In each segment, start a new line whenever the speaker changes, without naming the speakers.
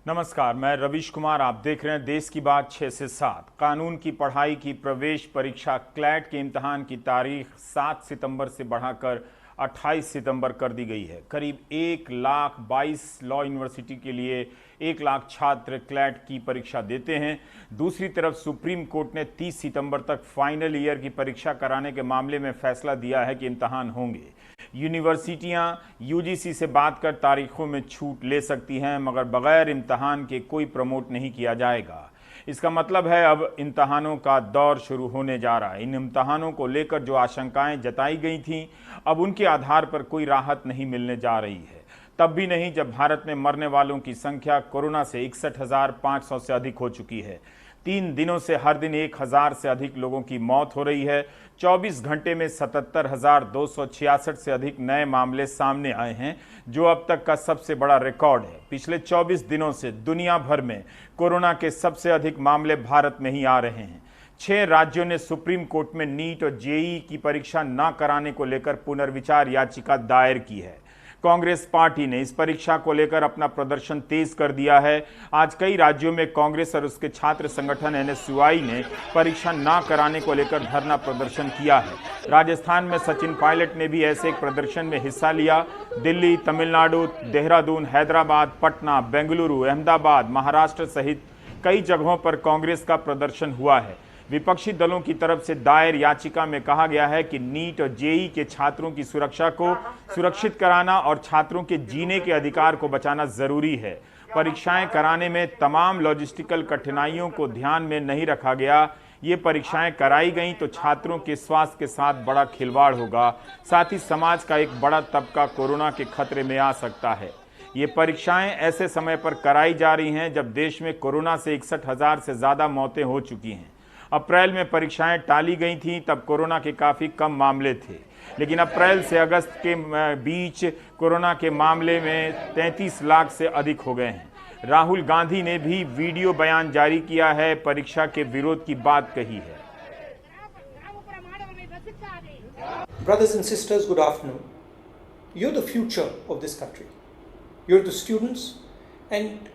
नमस्कार, मैं रवीश कुमार। आप देख रहे हैं देश की बात 6 से 7। कानून की पढ़ाई की प्रवेश परीक्षा क्लैट के इम्तहान की तारीख 7 सितंबर से बढ़ाकर 28 सितंबर कर दी गई है। करीब 1,22,000 लॉ यूनिवर्सिटी के लिए 1 लाख छात्र क्लैट की परीक्षा देते हैं। दूसरी तरफ सुप्रीम कोर्ट ने 30 सितंबर तक फाइनल ईयर की परीक्षा कराने के मामले में फैसला दिया है कि इम्तहान होंगे। यूनिवर्सिटियां यूजीसी से बात कर तारीखों में छूट ले सकती हैं, मगर बगैर इम्तहान के कोई प्रमोट नहीं किया जाएगा। इसका मतलब है अब इम्तहानों का दौर शुरू होने जा रहा है। इन इम्तहानों को लेकर जो आशंकाएं जताई गई थीं, अब उनके आधार पर कोई राहत नहीं मिलने जा रही है, तब भी नहीं जब भारत में मरने वालों की संख्या कोरोना से 61,500 से अधिक हो चुकी है। 3 दिनों से हर दिन 1,000 से अधिक लोगों की मौत हो रही है। 24 घंटे में 77,266 से अधिक नए मामले सामने आए हैं, जो अब तक का सबसे बड़ा रिकॉर्ड है। पिछले 24 दिनों से दुनिया भर में कोरोना के सबसे अधिक मामले भारत में ही आ रहे हैं। 6 राज्यों ने सुप्रीम कोर्ट में नीट और जेईई की परीक्षा न कराने को लेकर पुनर्विचार याचिका दायर की है। कांग्रेस पार्टी ने इस परीक्षा को लेकर अपना प्रदर्शन तेज कर दिया है। आज कई राज्यों में कांग्रेस और उसके छात्र संगठन एनएसयूआई ने परीक्षा न कराने को लेकर धरना प्रदर्शन किया है। राजस्थान में सचिन पायलट ने भी ऐसे एक प्रदर्शन में हिस्सा लिया। दिल्ली, तमिलनाडु, देहरादून, हैदराबाद, पटना, बेंगलुरु, अहमदाबाद, महाराष्ट्र सहित कई जगहों पर कांग्रेस का प्रदर्शन हुआ है। विपक्षी दलों की तरफ से दायर याचिका में कहा गया है कि नीट और जेईई के छात्रों की सुरक्षा को सुरक्षित कराना और छात्रों के जीने के अधिकार को बचाना जरूरी है। परीक्षाएं कराने में तमाम लॉजिस्टिकल कठिनाइयों को ध्यान में नहीं रखा गया। ये परीक्षाएं कराई गई तो छात्रों के स्वास्थ्य के साथ बड़ा खिलवाड़ होगा। साथ ही समाज का एक बड़ा तबका कोरोना के खतरे में आ सकता है। ये परीक्षाएं ऐसे समय पर कराई जा रही हैं जब देश में कोरोना से 61,000 से ज्यादा मौतें हो चुकी हैं। अप्रैल में परीक्षाएं टाली गई थीं, तब कोरोना के काफ़ी कम मामले थे, लेकिन अप्रैल से अगस्त के बीच कोरोना के मामले में 33 लाख से अधिक हो गए हैं। राहुल गांधी ने भी वीडियो बयान जारी किया है, परीक्षा के विरोध की बात कही है।
Brothers and sisters, good afternoon. You're the future of this country. You're the students, and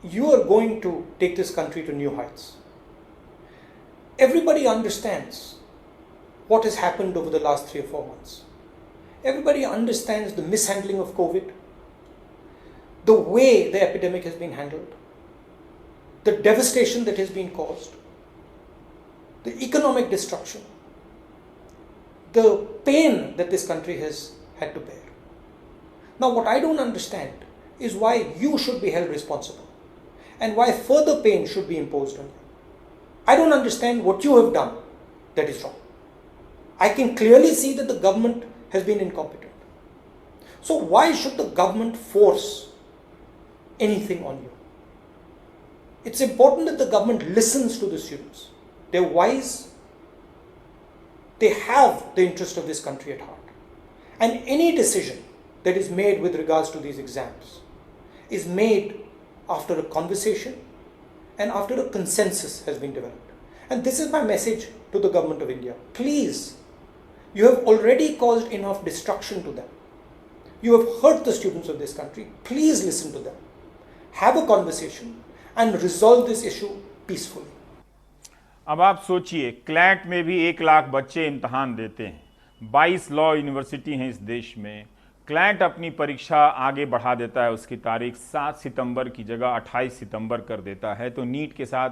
you are going to take this country to new heights. Everybody understands what has happened over the last 3 or 4 months. Everybody understands the mishandling of COVID, the way the epidemic has been handled, the devastation that has been caused, the economic destruction, the pain that this country has had to bear. Now, what I don't understand is why you should be held responsible and why further pain should be imposed on you. I don't understand what you have done that is wrong. I can clearly see that the government has been incompetent. So why should the government force anything on you? It's important that the government listens to the students. They're wise. They have the interest of this country at heart. And any decision that is made with regards to these exams is made after a conversation and after a consensus has been developed. And this is my message to the government of India. Please, you have already caused enough destruction to them. You have hurt the students of this country. Please listen to them. Have a conversation and resolve this issue peacefully.
अब आप सोचिए, CLAT में भी 1 लाख बच्चे इम्तहान देते हैं। 22 law university हैं इस देश में। क्लैट अपनी परीक्षा आगे बढ़ा देता है, उसकी तारीख 7 सितंबर की जगह 28 सितंबर कर देता है। तो नीट के साथ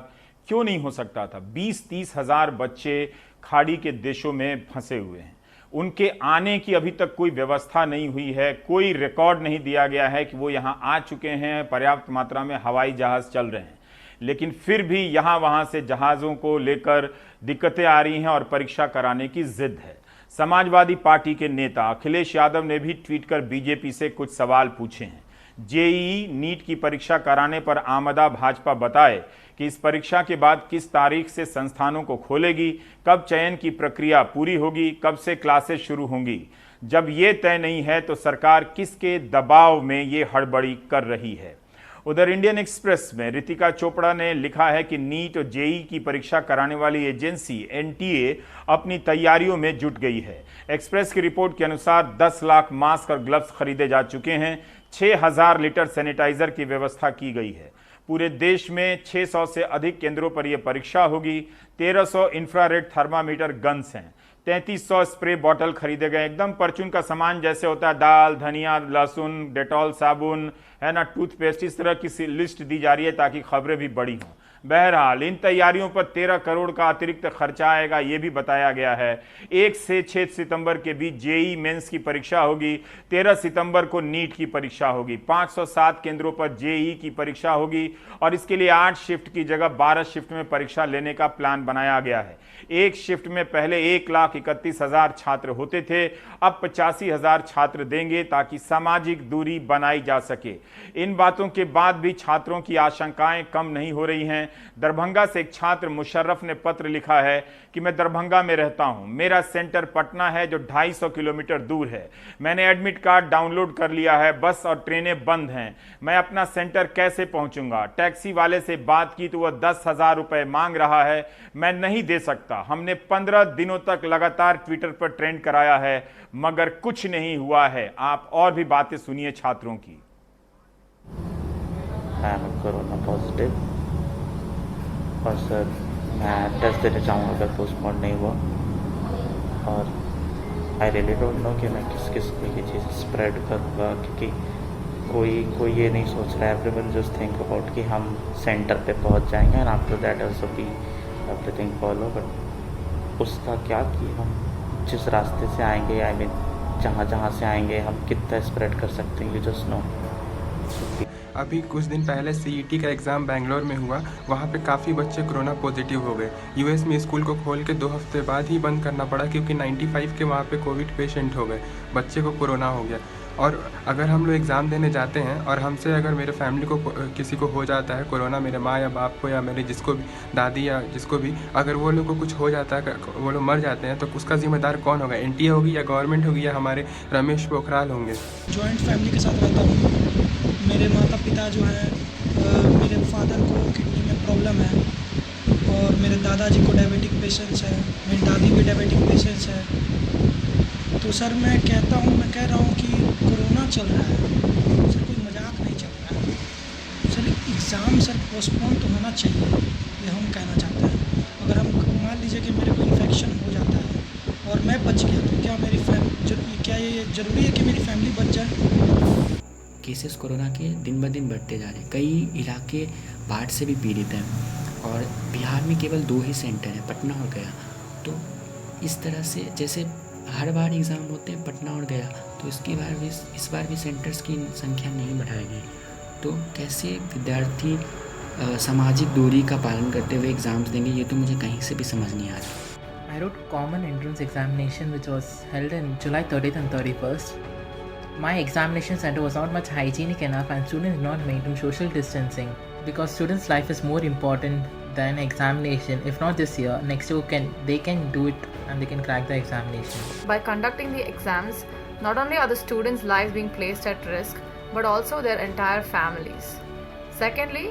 क्यों नहीं हो सकता था? 20-30 हज़ार बच्चे खाड़ी के देशों में फंसे हुए हैं। उनके आने की अभी तक कोई व्यवस्था नहीं हुई है, कोई रिकॉर्ड नहीं दिया गया है कि वो यहाँ आ चुके हैं। पर्याप्त मात्रा में हवाई जहाज़ चल रहे हैं, लेकिन फिर भी यहाँ वहाँ से जहाज़ों को लेकर दिक्कतें आ रही हैं और परीक्षा कराने की जिद है। समाजवादी पार्टी के नेता अखिलेश यादव ने भी ट्वीट कर बीजेपी से कुछ सवाल पूछे हैं। जेईई नीट की परीक्षा कराने पर आमदा भाजपा बताए कि इस परीक्षा के बाद किस तारीख से संस्थानों को खोलेगी, कब चयन की प्रक्रिया पूरी होगी, कब से क्लासेस शुरू होंगी। जब ये तय नहीं है तो सरकार किसके दबाव में ये हड़बड़ी कर रही है। उधर इंडियन एक्सप्रेस में रितिका चोपड़ा ने लिखा है कि नीट और जेईई की परीक्षा कराने वाली एजेंसी एनटीए अपनी तैयारियों में जुट गई है। एक्सप्रेस की रिपोर्ट के अनुसार 10 लाख मास्क और ग्लव्स खरीदे जा चुके हैं। 6,000 लीटर सैनिटाइजर की व्यवस्था की गई है। पूरे देश में 600 से अधिक केंद्रों पर यह परीक्षा होगी। 1300 इंफ्रारेड थर्मामीटर गन्स हैं, 3300 स्प्रे बॉटल खरीदे गए, एकदम परचून का सामान जैसे होता है दाल, धनिया, लहसुन, डेटॉल, साबुन, है ना, टूथपेस्ट, इस तरह की लिस्ट दी जा रही है ताकि खबरें भी बड़ी हों। बहरहाल इन तैयारियों पर 13 करोड़ का अतिरिक्त खर्चा आएगा, ये भी बताया गया है। 1 से 6 सितंबर के बीच जेईई मेंस की परीक्षा होगी, 13 सितंबर को नीट की परीक्षा होगी। 507 केंद्रों पर जेईई की परीक्षा होगी और इसके लिए 8 शिफ्ट की जगह 12 शिफ्ट में परीक्षा लेने का प्लान बनाया गया है। एक शिफ्ट में पहले 1,31,000 छात्र होते थे, अब 85,000 छात्र देंगे ताकि सामाजिक दूरी बनाई जा सके। इन बातों के बाद भी छात्रों की आशंकाएं कम नहीं हो रही हैं। दरभंगा से एक छात्र मुशर्रफ ने पत्र लिखा है कि मैं दरभंगा में रहता हूं, मेरा सेंटर पटना है जो 250 किलोमीटर दूर है। मैंने एडमिट कार्ड डाउनलोड कर लिया है, बस और ट्रेनें बंद हैं, मैं अपना सेंटर कैसे पहुंचूंगा? टैक्सी वाले से बात की तो वह 10,000 रुपए मांग रहा है, मैं नहीं दे सकता। हमने 15 दिनों तक लगातार ट्विटर पर ट्रेंड कराया है मगर कुछ नहीं हुआ है। आप और भी बातें सुनिए छात्रों की।
कोरोना पॉजिटिव और सर मैं टेस्ट देने चाहूँगा अगर पोस्टपोन नहीं हुआ, और आई रियली डोंट नो कि मैं किस किस को ये चीज़ स्प्रेड करूँगा, क्योंकि कोई ये नहीं सोच रहा है। एवरीवन जस्ट थिंक अबाउट कि हम सेंटर पे पहुँच जाएंगे and after that also be everything follow, but उसका क्या कि हम जिस रास्ते से आएंगे, आई मीन जहाँ से आएंगे, हम कितना स्प्रेड कर सकते हैं, यू जस्ट नो।
अभी कुछ दिन पहले सीईटी का एग्ज़ाम बेंगलोर में हुआ, वहाँ पे काफ़ी बच्चे कोरोना पॉजिटिव हो गए। यूएस में स्कूल को खोल के 2 हफ्ते बाद ही बंद करना पड़ा क्योंकि 95 के वहाँ पे कोविड पेशेंट हो गए, बच्चे को कोरोना हो गया। और अगर हम लोग एग्ज़ाम देने जाते हैं और हमसे अगर मेरे फैमिली को किसी को हो जाता है कोरोना, मेरे माँ या बाप को या मेरे जिसको भी दादी या जिसको भी, अगर वो लोग को कुछ हो जाता है, वो लोग मर जाते हैं, तो उसका जिम्मेदार कौन होगा? एनटीए होगी या गवर्नमेंट होगी या हमारे रमेश पोखराल होंगे?
जॉइंट फैमिली के साथ रहता हूँ। मेरे माता पिता जो हैं, मेरे फादर को किडनी में प्रॉब्लम है और मेरे दादाजी को डायबिटिक पेशेंट्स है, मेरी दादी भी डायबिटिक पेशेंट्स है। तो सर मैं कह रहा हूँ कि कोरोना चल रहा है सर, कोई मजाक नहीं चल रहा है सर। एग्ज़ाम सर पोस्टपोन तो होना चाहिए, ये हम कहना चाहते हैं। अगर हम मान लीजिए कि मेरे को इन्फेक्शन हो जाता है और मैं बच गया, तो क्या ये ज़रूरी है कि मेरी फैमिली बच जाए?
केसेस कोरोना के दिन ब दिन बढ़ते जा रहे हैं। कई इलाके बाढ़ से भी पीड़ित हैं और बिहार में केवल 2 ही सेंटर हैं, पटना और गया। तो इस तरह से जैसे हर बार एग्ज़ाम होते हैं पटना और गया, तो इस बार भी सेंटर्स की संख्या नहीं बढ़ाई गई। तो कैसे विद्यार्थी सामाजिक दूरी का पालन करते हुए एग्ज़ाम्स देंगे, ये तो मुझे कहीं से भी समझ नहीं आ रहा।
I wrote common entrance examination which was held in July 30th and 31st. My examination center was not much hygienic enough and students did not maintain social distancing because students' life is more important than examination. If not this year, next year they can do it and they can crack the examination.
By conducting the exams, not only are the students' lives being placed at risk, but also their entire families. Secondly,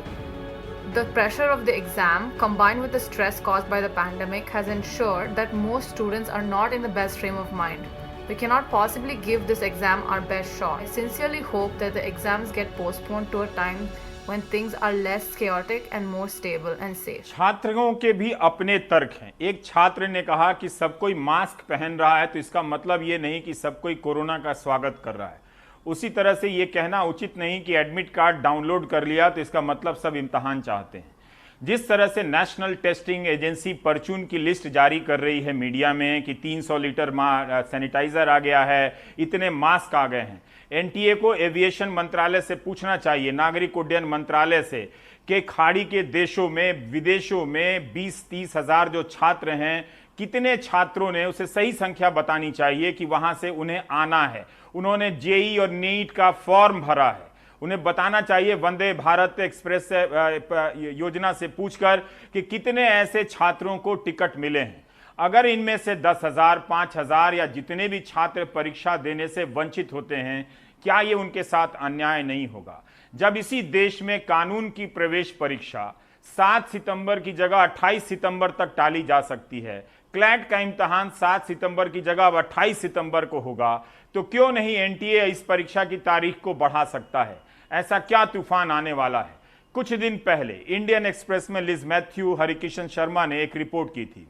the pressure of the exam combined with the stress caused by the pandemic has ensured that most students are not in the best frame of mind. We cannot possibly give this exam our best shot. I sincerely hope that the exams get postponed to a time when things are less chaotic and more stable and safe.
छात्रों के भी अपने तर्क हैं। एक छात्र ने कहा कि सब कोई मास्क पहन रहा है तो इसका मतलब ये नहीं कि सब कोई कोरोना का स्वागत कर रहा है। उसी तरह से ये कहना उचित नहीं कि एडमिट कार्ड डाउनलोड कर लिया तो इसका मतलब सब इम्तहान चाहते हैं। जिस तरह से नेशनल टेस्टिंग एजेंसी परचून की लिस्ट जारी कर रही है मीडिया में कि 300 लीटर सैनिटाइजर आ गया है, इतने मास्क आ गए हैं, एनटीए को एविएशन मंत्रालय से पूछना चाहिए, नागरिक उड्डयन मंत्रालय से, कि खाड़ी के देशों में, विदेशों में 20-30 हज़ार जो छात्र हैं, कितने छात्रों ने, उसे सही संख्या बतानी चाहिए कि वहां से उन्हें आना है। उन्होंने जेईई और नीट का फॉर्म भरा है, उन्हें बताना चाहिए वंदे भारत एक्सप्रेस योजना से पूछकर कि कितने ऐसे छात्रों को टिकट मिले हैं। अगर इनमें से 10,000, 5,000 या जितने भी छात्र परीक्षा देने से वंचित होते हैं, क्या ये उनके साथ अन्याय नहीं होगा? जब इसी देश में कानून की प्रवेश परीक्षा 7 सितंबर की जगह 28 सितंबर तक टाली जा सकती है, क्लैट का इम्तहान 7 सितंबर की जगह अब 28 सितंबर को होगा, तो क्यों नहीं एनटीए इस परीक्षा की तारीख को बढ़ा सकता है? ऐसा क्या तूफान आने वाला है? कुछ दिन पहले इंडियन एक्सप्रेस में लिज मैथ्यू, हरिकिशन शर्मा ने एक रिपोर्ट की थी।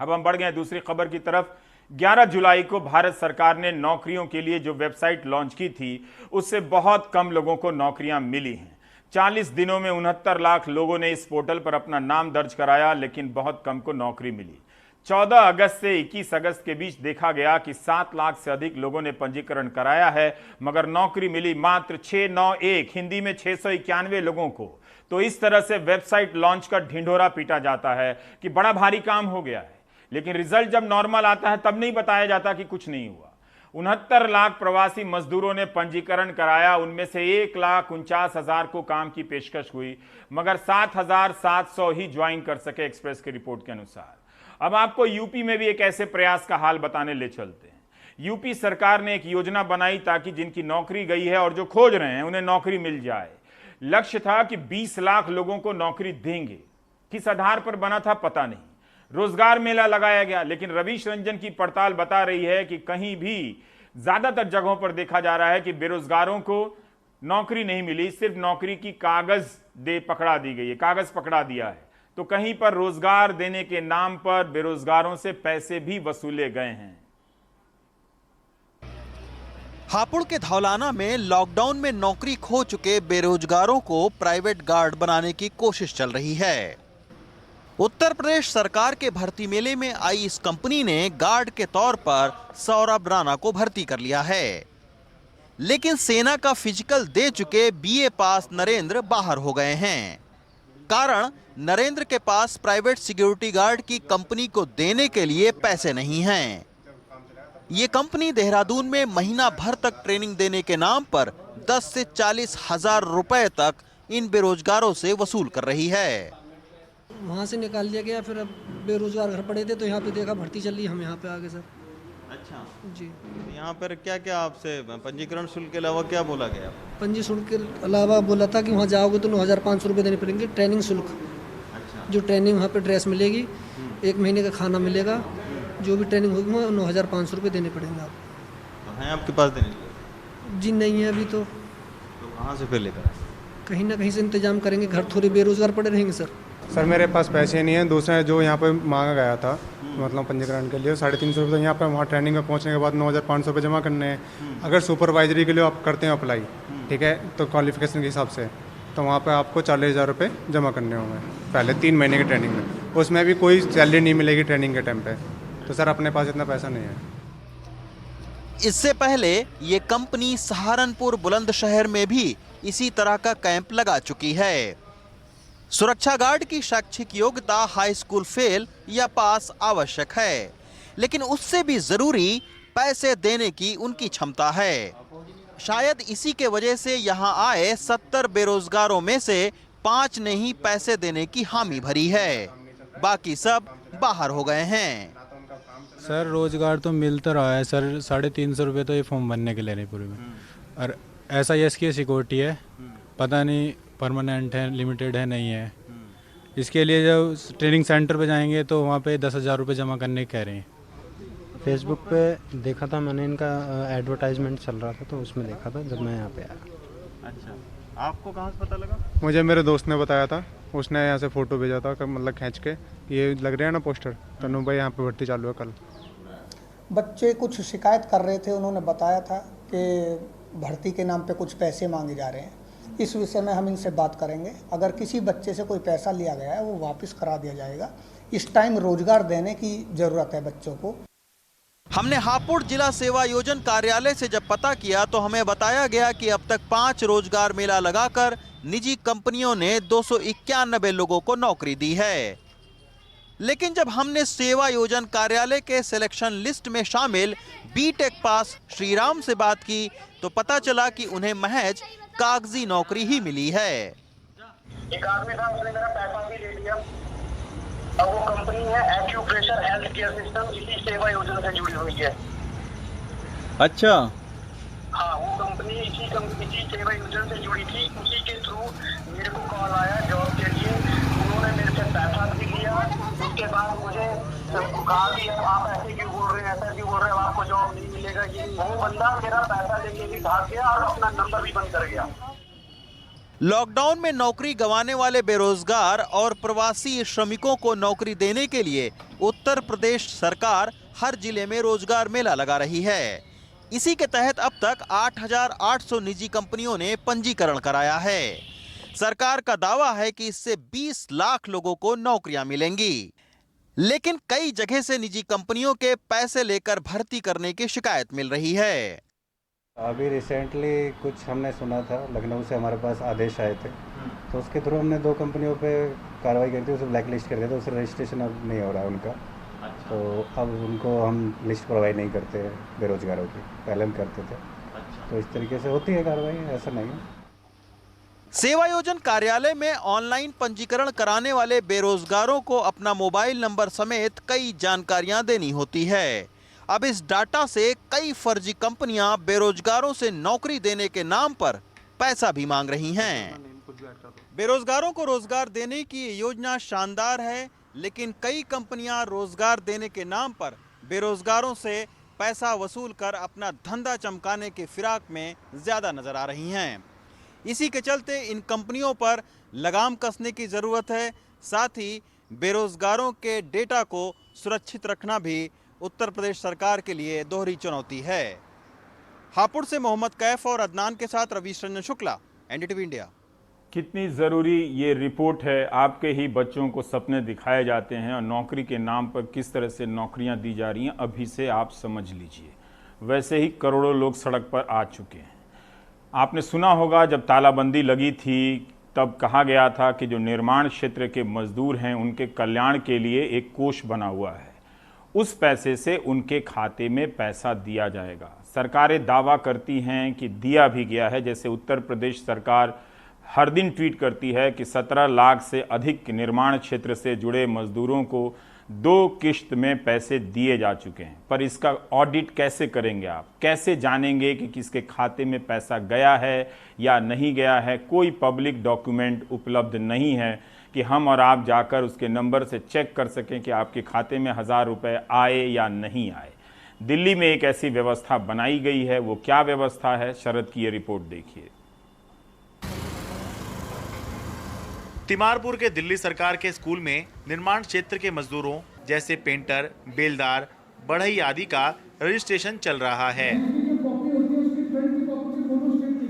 अब हम बढ़ गए दूसरी खबर की तरफ। 11 जुलाई को भारत सरकार ने नौकरियों के लिए जो वेबसाइट लॉन्च की थी, उससे बहुत कम लोगों को नौकरियां मिली हैं। 40 दिनों में 69 लाख लोगों ने इस पोर्टल पर अपना नाम दर्ज कराया, लेकिन बहुत कम को नौकरी मिली। 14 अगस्त से 21 अगस्त के बीच देखा गया कि 7 लाख से अधिक लोगों ने पंजीकरण कराया है, मगर नौकरी मिली मात्र 691, हिंदी में 691 लोगों को। तो इस तरह से वेबसाइट लॉन्च का ढिंढोरा पीटा जाता है कि बड़ा भारी काम हो गया है, लेकिन रिजल्ट जब नॉर्मल आता है तब नहीं बताया जाता कि कुछ नहीं हुआ। 69 लाख प्रवासी मजदूरों ने पंजीकरण कराया, उनमें से 1,49,000 को काम की पेशकश हुई, मगर 7,700 ही ज्वाइन कर सके। एक्सप्रेस की रिपोर्ट के अनुसार अब आपको यूपी में भी एक ऐसे प्रयास का हाल बताने ले चलते हैं। यूपी सरकार ने एक योजना बनाई ताकि जिनकी नौकरी गई है और जो खोज रहे हैं उन्हें नौकरी मिल जाए। लक्ष्य था कि 20 लाख लोगों को नौकरी देंगे। किस आधार पर बना था पता नहीं। रोजगार मेला लगाया गया, लेकिन रवीश रंजन की पड़ताल बता रही है कि कहीं भी ज्यादातर जगहों पर देखा जा रहा है कि बेरोजगारों को नौकरी नहीं मिली, सिर्फ नौकरी की कागज पकड़ा दी गई है, कागज पकड़ा दिया है। तो कहीं पर रोजगार देने के नाम पर बेरोजगारों से पैसे भी वसूले गए हैं।
हापुड़ के धौलाना में लॉकडाउन में नौकरी खो चुके बेरोजगारों को प्राइवेट गार्ड बनाने की कोशिश चल रही है। उत्तर प्रदेश सरकार के भर्ती मेले में आई इस कंपनी ने गार्ड के तौर पर सौरभ राणा को भर्ती कर लिया है, लेकिन सेना का फिजिकल दे चुके बीए पास नरेंद्र बाहर हो गए हैं। कारण, नरेंद्र के पास प्राइवेट सिक्योरिटी गार्ड की कंपनी को देने के लिए पैसे नहीं हैं। ये कंपनी देहरादून में महीना भर तक ट्रेनिंग देने के नाम पर 10 से 40 हजार रुपए तक इन बेरोजगारों से वसूल कर रही है।
वहाँ से निकाल लिया गया, फिर अब बेरोजगार घर पड़े थे तो यहाँ पे देखा भर्ती चल रही, हम यहाँ पे आ गए सर।
अच्छा
जी।
यहाँ पर क्या क्या आपसे पंजीकरण शुल्क के अलावा क्या बोला गया?
पंजी शुल्क के अलावा बोला था कि वहाँ जाओगे तो 9,500 रुपये देने पड़ेंगे ट्रेनिंग शुल्क।
अच्छा।
जो ट्रेनिंग वहाँ पे ड्रेस मिलेगी, 1 महीने का खाना मिलेगा, जो भी ट्रेनिंग होगी वहाँ 9,500 रुपये देने पड़ेंगे आप।
तो हैं आपके पास देने के?
जी नहीं है अभी तो
कहाँ से फिर लेकर?
कहीं ना कहीं से इंतजाम करेंगे, घर थोड़े बेरोजगार पड़े रहेंगे सर।
सर मेरे पास पैसे नहीं हैं। दूसरा जो यहाँ पे मांगा गया था मतलब पंजीकरण के लिए 350 रुपये, यहाँ पर वहाँ ट्रेनिंग में पहुँचने के बाद 9,500 रुपये जमा करने हैं। अगर सुपरवाइजरी के लिए आप करते हैं अप्लाई, ठीक है, तो क्वालिफिकेशन के हिसाब से तो वहाँ पे आपको 40,000 रुपये जमा करने होंगे पहले 3 महीने की ट्रेनिंग में। उसमें भी कोई सैलरी नहीं मिलेगी ट्रेनिंग के टाइम पे। तो सर अपने पास इतना पैसा नहीं है।
इससे पहले ये कंपनी सहारनपुर बुलंदशहर में भी इसी तरह का कैंप लगा चुकी है। सुरक्षा गार्ड की शैक्षिक योग्यता हाई स्कूल फेल या पास आवश्यक है, लेकिन उससे भी जरूरी पैसे देने की उनकी क्षमता है। शायद इसी के वजह से यहाँ आए 70 बेरोजगारों में से 5 ने ही पैसे देने की हामी भरी है, बाकी सब बाहर हो गए हैं।
सर रोजगार तो मिलता रहा है सर, 350 रुपये तो ये फॉर्म भरने के लिए नहीं पूरे में। और SIS की सिक्योरिटी है, पता नहीं परमानेंट है, लिमिटेड है, नहीं है। इसके लिए जब ट्रेनिंग सेंटर पे जाएंगे तो वहाँ पे 10,000 रुपये जमा करने कह रहे हैं।
फेसबुक पे देखा था मैंने, इनका एडवर्टाइजमेंट चल रहा था तो उसमें देखा था जब मैं यहाँ पे आया।
अच्छा, आपको कहाँ से पता लगा?
मुझे मेरे दोस्त ने बताया था, उसने यहाँ से फ़ोटो भेजा था मतलब खींच के, ये लग रहा है ना पोस्टर, तनु भाई यहाँ पे भर्ती चालू है कल।
बच्चे कुछ शिकायत कर रहे थे, उन्होंने बताया था कि भर्ती के नाम पे कुछ पैसे मांगे जा रहे हैं। इस विषय में हम इनसे बात करेंगे। अगर किसी बच्चे से कोई पैसा लिया गया है वो वापस करा दिया जाएगा। इस टाइम रोजगार देने की ज़रूरत है बच्चों को।
हमने हापुड़ जिला सेवा योजन कार्यालय से जब पता किया तो हमें बताया गया कि अब तक 5 रोजगार मेला लगाकर निजी कंपनियों ने 291 लोगों को नौकरी दी है। लेकिन जब हमने सेवा योजन कार्यालय के सिलेक्शन लिस्ट में शामिल बीटेक पास श्रीराम से बात की तो पता चला कि उन्हें महज कागजी नौकरी ही मिली है।
एक आदमी था, उसने मेरा पैसा भी ले लिया। अब वो कंपनी है एक्यूप्रेशर हेल्थ केयर सिस्टम, इसी सेवा योजना से जुड़ी हुई है।
अच्छा।
हाँ, वो कंपनी इसी सेवा योजना से जुड़ी थी। उसी के थ्रू मेरे को कॉल आया जॉब के लिए। उन्होंने मेरे से पैसा भी लिया। उसके बाद मुझे कहा कि आप ऐसे क्यों बोल रहे हैं, ऐसा क्यों बोल रहे हैं, आपको जॉब नहीं मिलेगा। ये वो बंदा मेरा पैसा लेके भी भाग गया और अपना नंबर भी बंद कर गया।
लॉकडाउन में नौकरी गंवाने वाले बेरोजगार और प्रवासी श्रमिकों को नौकरी देने के लिए उत्तर प्रदेश सरकार हर जिले में रोजगार मेला लगा रही है। इसी के तहत अब तक 8,800 निजी कंपनियों ने पंजीकरण कराया है। सरकार का दावा है कि इससे 20 लाख लोगों को नौकरियां मिलेंगी, लेकिन कई जगह से निजी कंपनियों के पैसे लेकर भर्ती करने की शिकायत मिल रही है।
अभी रिसेंटली कुछ हमने सुना था, लखनऊ से हमारे पास आदेश आए थे, तो उसके थ्रू हमने 2 कंपनियों पे कार्रवाई करी थी, उसे ब्लैक लिस्ट कर दिया था, उससे रजिस्ट्रेशन अब नहीं हो रहा है उनका। तो अब उनको हम लिस्ट प्रोवाइड नहीं करते बेरोजगारों की, पहले हम करते थे। तो इस तरीके से होती है कार्रवाई, ऐसा नहीं है।
सेवायोजन कार्यालय में ऑनलाइन पंजीकरण कराने वाले बेरोजगारों को अपना मोबाइल नंबर समेत कई जानकारियां देनी होती है। अब इस डाटा से कई फर्जी कंपनियां बेरोजगारों से नौकरी देने के नाम पर पैसा भी मांग रही हैं। बेरोजगारों को रोजगार देने की ये योजना शानदार है, लेकिन कई कंपनियां रोजगार देने के नाम पर बेरोजगारों से पैसा वसूल कर अपना धंधा चमकाने के फिराक में ज्यादा नजर आ रही हैं। इसी के चलते इन कंपनियों पर लगाम कसने की जरूरत है। साथ ही बेरोजगारों के डेटा को सुरक्षित रखना भी उत्तर प्रदेश सरकार के लिए दोहरी चुनौती है। हापुड़ से मोहम्मद कैफ और अदनान के साथ रवीश रंजन शुक्ला, एनडीटीवी इंडिया।
कितनी ज़रूरी ये रिपोर्ट है। आपके ही बच्चों को सपने दिखाए जाते हैं और नौकरी के नाम पर किस तरह से नौकरियां दी जा रही हैं, अभी से आप समझ लीजिए। वैसे ही करोड़ों लोग सड़क पर आ चुके हैं। आपने सुना होगा जब तालाबंदी लगी थी तब कहा गया था कि जो निर्माण क्षेत्र के मजदूर हैं उनके कल्याण के लिए एक कोष बना हुआ है, उस पैसे से उनके खाते में पैसा दिया जाएगा। सरकारें दावा करती हैं कि दिया भी गया है। जैसे उत्तर प्रदेश सरकार हर दिन ट्वीट करती है कि 17 लाख से अधिक निर्माण क्षेत्र से जुड़े मजदूरों को 2 किश्त में पैसे दिए जा चुके हैं। पर इसका ऑडिट कैसे करेंगे आप? कैसे जानेंगे कि किसके खाते में पैसा गया है या नहीं गया है? कोई पब्लिक डॉक्यूमेंट उपलब्ध नहीं है कि हम और आप जाकर उसके नंबर से चेक कर सकें कि आपके खाते में 1000 रुपये आए या नहीं आए। दिल्ली में एक ऐसी व्यवस्था बनाई गई है। वो क्या व्यवस्था है, शरद की ये रिपोर्ट देखिए।
तिमारपुर के दिल्ली सरकार के स्कूल में निर्माण क्षेत्र के मजदूरों जैसे पेंटर, बेलदार, बढ़ई आदि का रजिस्ट्रेशन चल रहा है।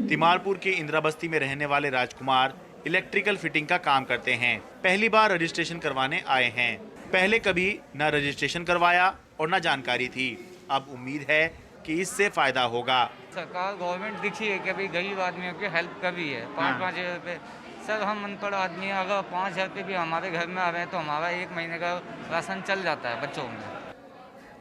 तिमारपुर के इंदिरा बस्ती में रहने वाले राजकुमार इलेक्ट्रिकल फिटिंग का काम करते हैं। पहली बार रजिस्ट्रेशन करवाने आए हैं। पहले कभी न रजिस्ट्रेशन करवाया और न जानकारी थी। अब उम्मीद है कि इससे फायदा होगा।
सरकार गवर्नमेंट दिखी है कि अभी गरीब आदमियों की हेल्प कर रही है। 5-5 हज़ार रुपये। सर हम अनपढ़ आदमी हैं, अगर 5,000 रुपये भी हमारे घर में आ रहे हैं तो हमारा 1 महीने का राशन चल जाता है बच्चों में।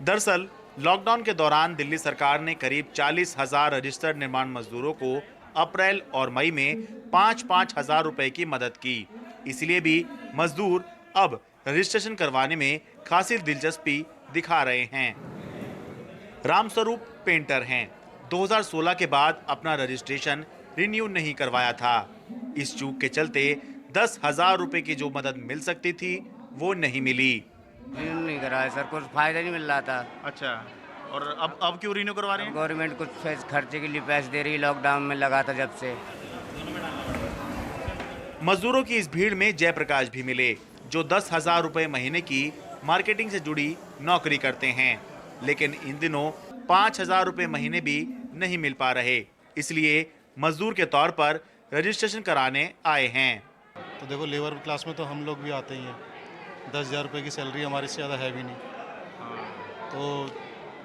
दरअसल लॉकडाउन के दौरान दिल्ली सरकार ने करीब 40,000 रजिस्टर्ड निर्माण मजदूरों को अप्रैल और मई में 5-5 हज़ार रुपए की मदद की। इसलिए भी मजदूर अब रजिस्ट्रेशन करवाने में खासी दिलचस्पी दिखा रहे हैं। रामस्वरूप पेंटर हैं। 2016 के बाद अपना रजिस्ट्रेशन रिन्यू नहीं करवाया था। इस चूक के चलते 10,000 रुपए की जो मदद मिल सकती थी वो नहीं मिली।
रिन्यू नहीं कराया सर, कुछ फायदा नहीं मिल रहा था।
अच्छा, और अब क्यों रिन्यू करवा रहे हैं?
गवर्नमेंट कुछ खर्चे के लिए पैसे दे रही है, लॉकडाउन में लगा था जब से।
मजदूरों की इस भीड़ में जयप्रकाश भी मिले, जो 10,000 रुपए महीने की मार्केटिंग से जुड़ी नौकरी करते हैं, लेकिन इन दिनों 5,000 रुपए महीने भी नहीं मिल पा रहे। इसलिए मजदूर के तौर पर रजिस्ट्रेशन कराने आए हैं।
तो देखो, लेबर क्लास में तो हम लोग भी आते ही हैं। 10,000 रुपये की सैलरी हमारे से ज़्यादा है भी नहीं। तो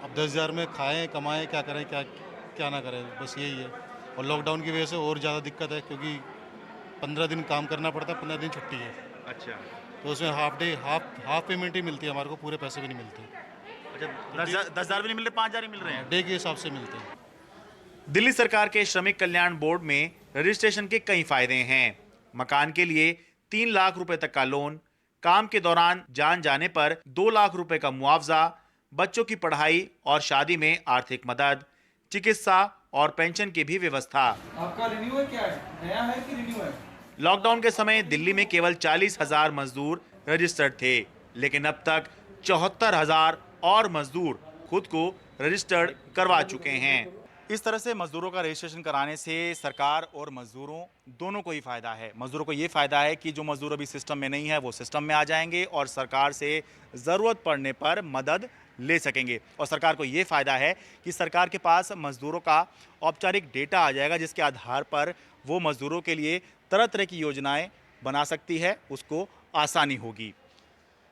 अब 10,000 में खाएं, कमाएं, क्या करें, क्या ना करें, बस यही है। और लॉकडाउन की वजह से और ज़्यादा दिक्कत है, क्योंकि 15 दिन काम करना पड़ता है, 15 दिन छुट्टी है।
अच्छा,
तो उसमें हाफ पेमेंट ही मिलती है हमारे को, पूरे पैसे भी नहीं मिलते।
अच्छा, 10,000 भी नहीं मिल रहे, 5,000 ही मिल रहे हैं।
डे के हिसाब से मिलते हैं।
दिल्ली सरकार के श्रमिक कल्याण बोर्ड में रजिस्ट्रेशन के कई फायदे हैं। मकान के लिए 3 लाख रुपए तक का लोन, काम के दौरान जान जाने पर 2 लाख रुपए का मुआवजा, बच्चों की पढ़ाई और शादी में आर्थिक मदद, चिकित्सा और पेंशन की भी व्यवस्था।
आपका रिन्यू है, क्या है, नया है कि रिन्यू है?
लॉकडाउन के समय दिल्ली में केवल 40,000 मजदूर रजिस्टर्ड थे, लेकिन अब तक 74,000 और मजदूर खुद को रजिस्टर्ड करवा चुके हैं। इस तरह से मजदूरों का रजिस्ट्रेशन कराने से सरकार और मजदूरों दोनों को ही फ़ायदा है। मजदूरों को ये फ़ायदा है कि जो मजदूर अभी सिस्टम में नहीं है वो सिस्टम में आ जाएंगे और सरकार से ज़रूरत पड़ने पर मदद ले सकेंगे। और सरकार को ये फ़ायदा है कि सरकार के पास मजदूरों का औपचारिक डेटा आ जाएगा, जिसके आधार पर वो मजदूरों के लिए तरह तरह की योजनाएं बना सकती है, उसको आसानी होगी।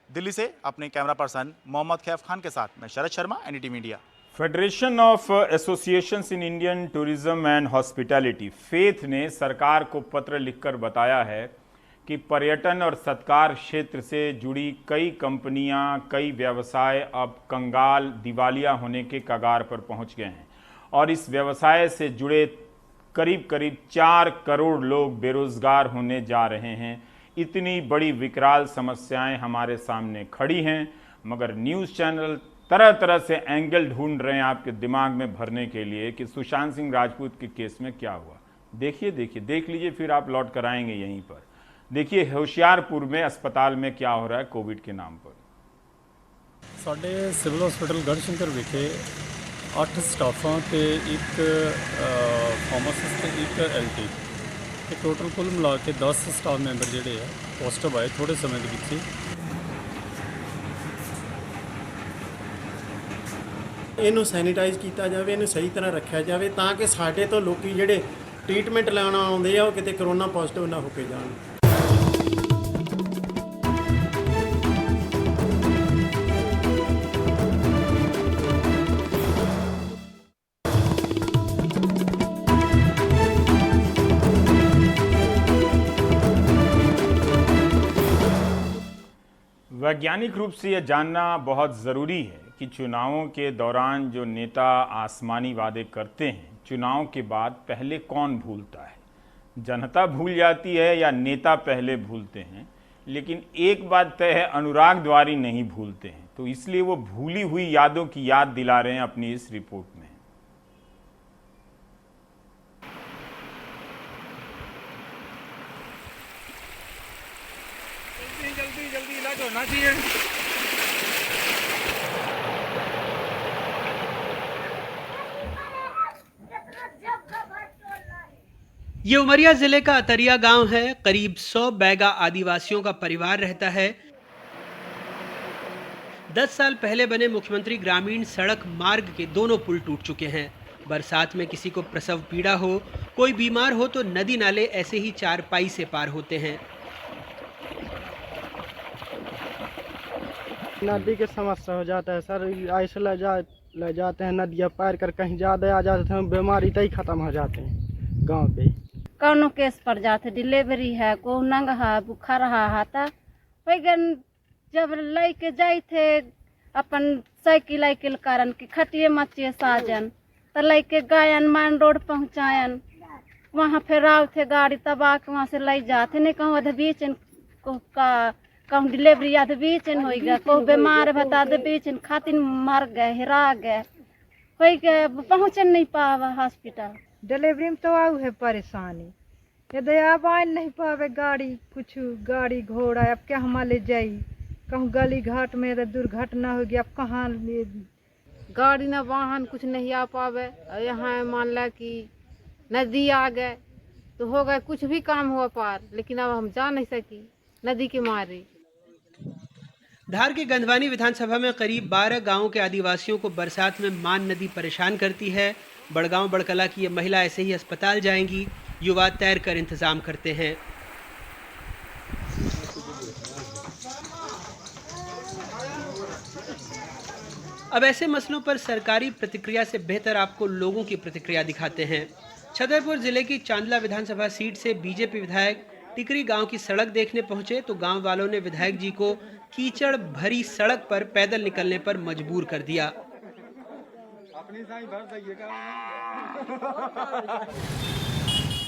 दिल्ली से अपने कैमरा पर्सन मोहम्मद खैफ खान के साथ मैं Sharad Sharma, NDT media.
Federation of associations in Indian tourism and hospitality FAITH ने सरकार को पत्र लिखकर बताया है कि पर्यटन और सत्कार क्षेत्र से जुड़ी कई कंपनियां, कई व्यवसाय अब कंगाल, दिवालिया होने के कगार पर पहुंच गए हैं और इस व्यवसाय से जुड़े करीब 4 करोड़ लोग बेरोजगार होने जा रहे हैं। इतनी बड़ी विकराल समस्याएं हमारे सामने खड़ी हैं, मगर न्यूज़ चैनल तरह तरह से एंगल ढूंढ रहे हैं आपके दिमाग में भरने के लिए कि सुशांत सिंह राजपूत के केस में क्या हुआ। देख लीजिए, फिर आप लौट कर आएंगे यहीं पर। देखिए होशियारपुर में अस्पताल में क्या हो रहा है कोविड के नाम पर।
साडे सिविल हॉस्पिटल गढ़शंकर विखे 8 स्टाफां ते एक फार्मासिस्ट ते एक LT ते टोटल कुल मिला के 10 स्टाफ मैंबर जिहड़े आ पॉजिटिव आए थोड़े समय दे विच।
ਇਹਨੂੰ ਸੈਨੀਟਾਈਜ਼ ਕੀਤਾ ਜਾਵੇ, ਇਹਨੂੰ ਸਹੀ ਤਰ੍ਹਾਂ ਰੱਖਿਆ ਜਾਵੇ ਤਾਂ ਕਿ ਸਾਡੇ ਤੋਂ ਲੋਕੀ ਜਿਹੜੇ ਟ੍ਰੀਟਮੈਂਟ ਲੈਣ ਆਉਂਦੇ ਆ ਉਹ ਕਿਤੇ ਕਰੋਨਾ ਪੋਜ਼ਿਟਿਵ ਨਾ ਹੋ ਕੇ ਜਾਣ।
वैज्ञानिक रूप से यह जानना बहुत ज़रूरी है कि चुनावों के दौरान जो नेता आसमानी वादे करते हैं, चुनाव के बाद पहले कौन भूलता है? जनता भूल जाती है या नेता पहले भूलते हैं? लेकिन एक बात तय है, अनुराग द्वारी नहीं भूलते हैं, तो इसलिए वो भूली हुई यादों की याद दिला रहे हैं अपनी इस रिपोर्ट में।
जल्दी इलाज होना चाहिए।
ये उमरिया जिले का अतरिया गांव है। करीब 100 बैगा आदिवासियों का परिवार रहता है। 10 साल पहले बने मुख्यमंत्री ग्रामीण सड़क मार्ग के दोनों पुल टूट चुके हैं। बरसात में किसी को प्रसव पीड़ा हो, कोई बीमार हो तो नदी नाले ऐसे ही चारपाई से पार होते हैं।
नदी की समस्या हो जाता है सर, ऐसे ले जाते हैं नदियाँ पार कर, कहीं ज़्यादा आ जाते हैं बीमारी तय खत्म हो जाते हैं गांव पे।
कौनो केस पर जाते डिलीवरी है, को नंग है, बुखार है, जब लेके जाए थे अपन साइकिल कारण की खटिए मचिए साजन तो लेके गायन मान रोड पहुँचायन, वहाँ फिर आव थे गाड़ी तबाह के वहाँ से ले जाते नहीं कहूँ अध बीच कहूँ डिलीवरी आध बीच हो गया, कहूँ बीमार बता आध बीच खातिर मर गए, हिरा गए, हो गए पहुँच नहीं पावा हॉस्पिटल।
डिलीवरी में तो आऊ है परेशानी, यदि आप आ नहीं पावे गाड़ी कुछ गाड़ी घोड़ा अब क्या हम ले जाई, कहूँ गली घाट में यदि दुर्घटना हो गई अब कहाँ
गाड़ी न वाहन कुछ नहीं आ पावे। यहाँ मान ला कि नदी आ गए तो हो गए कुछ भी काम हुआ पार, लेकिन अब हम जा नहीं सकी नदी के मारे।
धार के गंधवानी विधानसभा में करीब 12 गांवों के आदिवासियों को बरसात में मान नदी परेशान करती है। बड़गांव बड़कला की ये महिला ऐसे ही अस्पताल जाएंगी, युवा तैर कर इंतजाम करते हैं। अब ऐसे मसलों पर सरकारी प्रतिक्रिया से बेहतर आपको लोगों की प्रतिक्रिया दिखाते हैं। छतरपुर जिले की चांदला विधानसभा सीट से बीजेपी विधायक टिकरी गांव की सड़क देखने पहुंचे तो गांव वालों ने विधायक जी को कीचड़ भरी सड़क पर पैदल निकलने पर मजबूर कर दिया।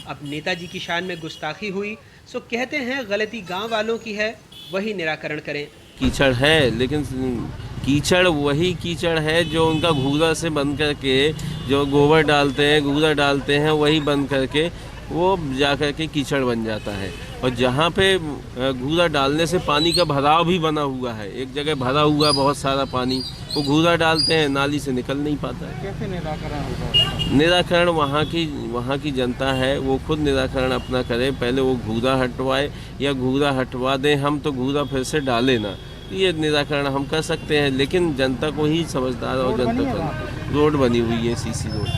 अब नेताजी की शान में गुस्ताखी हुई सो कहते हैं गलती गांव वालों की है, वही निराकरण करें।
कीचड़ है लेकिन कीचड़ वही कीचड़ है जो उनका घूरा से बंद करके जो गोबर डालते हैं घूरा डालते हैं वही बंद करके वो जाकर के कीचड़ बन जाता है। और जहाँ पे घूरा डालने से पानी का भराव भी बना हुआ है, एक जगह भरा हुआ बहुत सारा पानी, वो घूरा डालते हैं, नाली से निकल नहीं पाता है।
कैसे निराकरण होगा?
निराकरण वहाँ की जनता है, वो खुद निराकरण अपना करे। पहले वो घूरा हटवाए या घूरा हटवा दें, हम तो घूरा फिर से डालें ना, ये निराकरण हम कर सकते हैं। लेकिन जनता को ही समझदार और जनता को रोड बनी हुई है, सीसी रोड।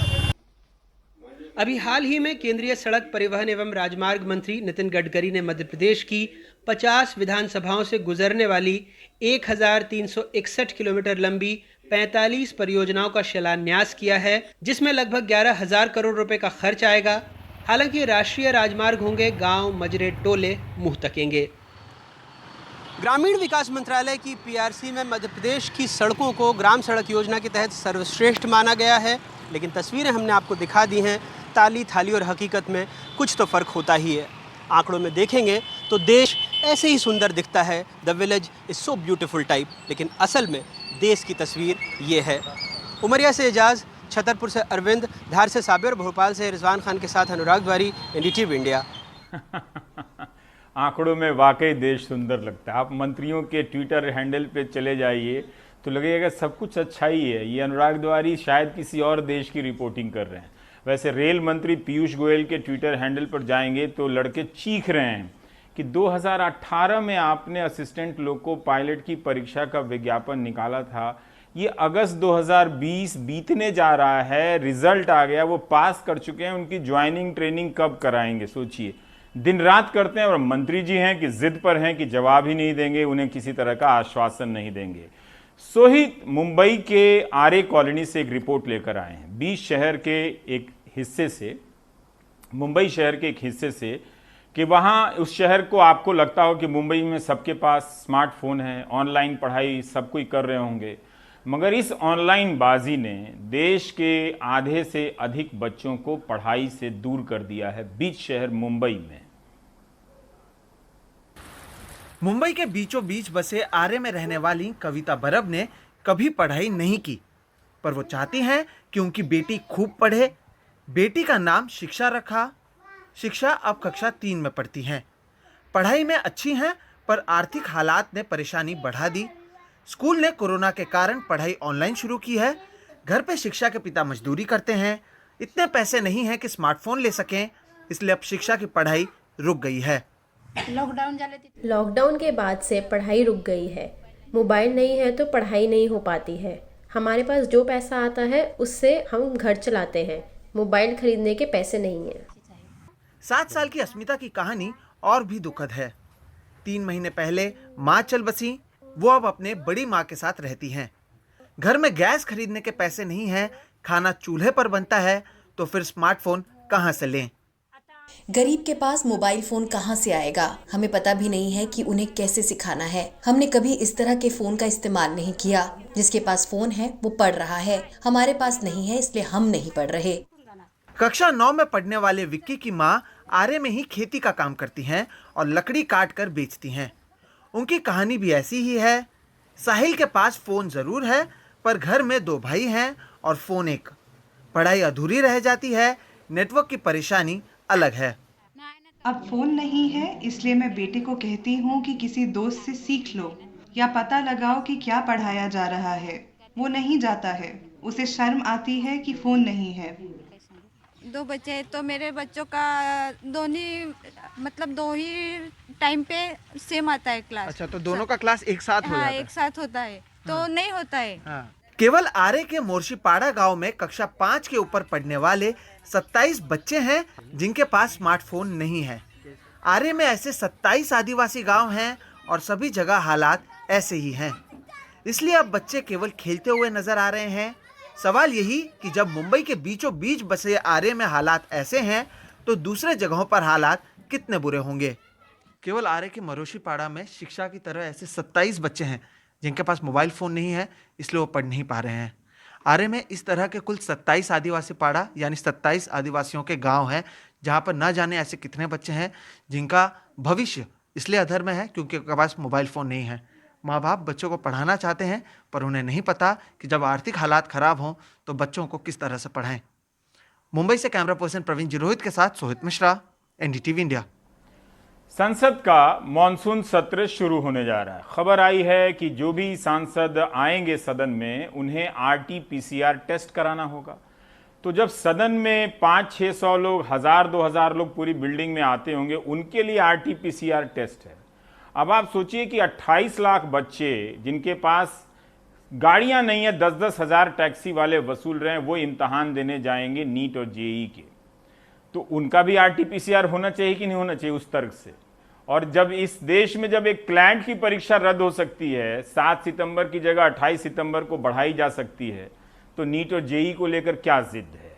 अभी हाल ही में केंद्रीय सड़क परिवहन एवं राजमार्ग मंत्री नितिन गडकरी ने मध्य प्रदेश की 50 विधानसभाओं से गुजरने वाली 1361 किलोमीटर लंबी 45 परियोजनाओं का शिलान्यास किया है, जिसमें लगभग 11,000 करोड़ रुपए का खर्च आएगा। हालांकि राष्ट्रीय राजमार्ग होंगे गांव, मजरे, टोले मुंह तकेंगे। ग्रामीण विकास मंत्रालय की पीआरसी में मध्य प्रदेश की सड़कों को ग्राम सड़क योजना के तहत सर्वश्रेष्ठ माना गया है, लेकिन तस्वीरें हमने आपको दिखा दी हैं। ताली थाली और हकीकत में कुछ तो फ़र्क होता ही है। आंकड़ों में देखेंगे तो देश ऐसे ही सुंदर दिखता है, the village is so beautiful type, लेकिन असल में देश की तस्वीर ये है। उमरिया से एजाज, छतरपुर से अरविंद, धार से साबिर, भोपाल से रिजवान खान के साथ अनुराग द्वारी, NDTV इंडिया।
आंकड़ों में वाकई देश सुंदर लगता है। आप मंत्रियों के ट्विटर हैंडल पे चले जाइए तो लगेगा सब कुछ अच्छा ही है। ये अनुराग द्वारी शायद किसी और देश की रिपोर्टिंग कर रहे हैं। वैसे रेल मंत्री पीयूष गोयल के ट्विटर हैंडल पर जाएंगे तो लड़के चीख रहे हैं कि 2018 में आपने असिस्टेंट लोको पायलट की परीक्षा का विज्ञापन निकाला था, ये अगस्त 2020 बीतने जा रहा है, रिजल्ट आ गया, वो पास कर चुके हैं, उनकी ज्वाइनिंग ट्रेनिंग कब कराएंगे? सोचिए, दिन रात करते हैं और मंत्री जी हैं कि जिद पर हैं कि जवाब ही नहीं देंगे, उन्हें किसी तरह का आश्वासन नहीं देंगे। सोहित मुंबई के आरे कॉलोनी से एक रिपोर्ट लेकर आए हैं। मुंबई शहर के एक हिस्से से कि वहाँ उस शहर को आपको लगता हो कि मुंबई में सबके पास स्मार्टफोन है, ऑनलाइन पढ़ाई सब कोई कर रहे होंगे, मगर इस ऑनलाइन बाजी ने देश के आधे से अधिक बच्चों को पढ़ाई से दूर कर दिया है। बीच शहर मुंबई में,
मुंबई के बीचों बीच बसे आरे में रहने वाली कविता बरब ने कभी पढ़ाई नहीं की, पर वो चाहती हैं कि उनकी बेटी खूब पढ़े। बेटी का नाम शिक्षा रखा। शिक्षा अब कक्षा 3 में पढ़ती हैं। पढ़ाई में अच्छी हैं, पर आर्थिक हालात ने परेशानी बढ़ा दी। स्कूल ने कोरोना के कारण पढ़ाई ऑनलाइन शुरू की है। घर पे शिक्षा के पिता मजदूरी करते हैं, इतने पैसे नहीं हैं कि स्मार्टफोन ले सकें, इसलिए अब शिक्षा की पढ़ाई रुक गई है।
लॉकडाउन के बाद से पढ़ाई रुक गई है। मोबाइल नहीं है तो पढ़ाई नहीं हो पाती है। हमारे पास जो पैसा आता है उससे हम घर चलाते हैं, मोबाइल खरीदने के पैसे नहीं हैं।
7 साल की अस्मिता की कहानी और भी दुखद है। 3 महीने पहले माँ चल बसी, वो अब अपने बड़ी माँ के साथ रहती हैं। घर में गैस खरीदने के पैसे नहीं हैं, खाना चूल्हे पर बनता है, तो फिर स्मार्टफोन कहाँ से लें?
गरीब के पास मोबाइल फोन कहाँ से आएगा? हमें पता भी नहीं है कि उन्हें कैसे सिखाना है। हमने कभी इस तरह के फोन का इस्तेमाल नहीं किया। जिसके पास फोन है वो पढ़ रहा है, हमारे पास नहीं है इसलिए हम नहीं पढ़ रहे।
कक्षा 9 में पढ़ने वाले विक्की की माँ आरे में ही खेती का काम करती हैं और लकड़ी काट कर बेचती हैं। उनकी कहानी भी ऐसी ही है। साहिल के पास फोन जरूर है, पर घर में 2 भाई हैं और फोन एक। पढ़ाई अधूरी रह जाती है, नेटवर्क की परेशानी अलग है।
अब फोन नहीं है, इसलिए मैं बेटे को कहती हूँ कि किसी दोस्त से सीख लो या पता लगाओ कि क्या पढ़ाया जा रहा है। वो नहीं जाता है, उसे शर्म आती है कि फोन नहीं है।
2 बच्चे तो मेरे बच्चों का दो ही टाइम पे सेम आता है क्लास।
अच्छा, तो दोनों का क्लास एक साथ हो जाता है?
एक साथ होता है तो नहीं होता है।
केवल आरे के मोर्शीपाड़ा गांव में कक्षा 5 के ऊपर पढ़ने वाले 27 बच्चे हैं जिनके पास स्मार्टफोन नहीं है। आरे में ऐसे 27 आदिवासी गांव हैं और सभी जगह हालात ऐसे ही हैं। इसलिए अब बच्चे केवल खेलते हुए नजर आ रहे हैं। सवाल यही कि जब मुंबई के बीचों बीच बसे आरे में हालात ऐसे हैं तो दूसरे जगहों पर हालात कितने बुरे होंगे। केवल आरे के मोर्शीपाड़ा में शिक्षा की तरह ऐसे 27 बच्चे हैं जिनके पास मोबाइल फ़ोन नहीं है, इसलिए वो पढ़ नहीं पा रहे हैं। आरे में इस तरह के कुल 27 आदिवासी पाड़ा यानी 27 आदिवासियों के गांव हैं, जहां पर न जाने ऐसे कितने बच्चे हैं जिनका भविष्य इसलिए अधर में है क्योंकि उनके पास मोबाइल फ़ोन नहीं है। माँ बाप बच्चों को पढ़ाना चाहते हैं, पर उन्हें नहीं पता कि जब आर्थिक हालात ख़राब हों तो बच्चों को किस तरह से पढ़ाएं। मुंबई से कैमरा पर्सन प्रवीण जिरोहित के साथ सोहित मिश्रा, एनडीटीवी इंडिया।
संसद का मॉनसून सत्र शुरू होने जा रहा है। खबर आई है कि जो भी सांसद आएंगे सदन में उन्हें RT-PCR टेस्ट कराना होगा। तो जब सदन में 500-600 लोग, 1000-2000 लोग पूरी बिल्डिंग में आते होंगे, उनके लिए RT-PCR टेस्ट है। अब आप सोचिए कि 28 लाख बच्चे जिनके पास गाड़ियां नहीं है, 10-10 हज़ार टैक्सी वाले वसूल रहे हैं, वो इम्तहान देने जाएंगे नीट और जेई के। तो उनका भी RT-PCR होना चाहिए कि नहीं होना चाहिए उस तर्क से। और जब इस देश में जब एक क्लैट की परीक्षा रद्द हो सकती है, 7 सितंबर की जगह 28 सितंबर को बढ़ाई जा सकती है, तो नीट और जेई को लेकर क्या जिद है।